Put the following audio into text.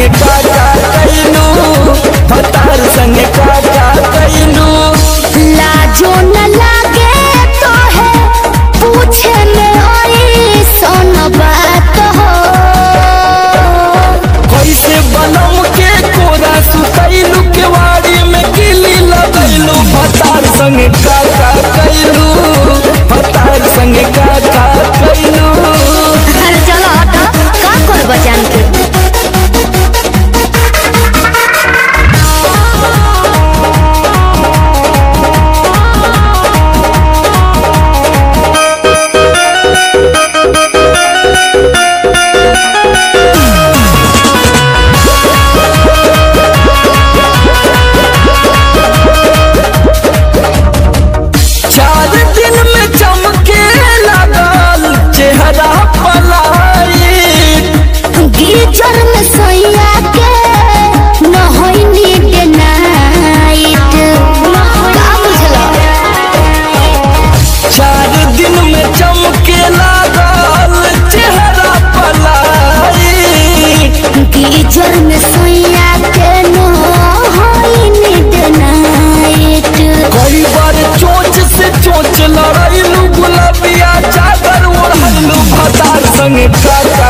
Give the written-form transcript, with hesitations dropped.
संगे काका कैलू, भतार संगे काका कैलू। लाजो न लागे तो है पूछे में ओई सोन बात हो। कैसे बनम के कोरा सुतैलू, केवाड़ी में किली लगैलू, भतार संगे काका कैलू, भतार संगे काका कैलू। अरे चलो हटो, का करब जान के। गीजर में सोया के नहैनी डे नाइट, का बुझला। 4 दिन में चमके लागल चेहरा पलाई। गीजर में सोया के नहैनी डे नाइट। कई बार चोंच से चोंच लड़ैलू, गुलाबिया चादर ओढ़लू, भतार संगे काका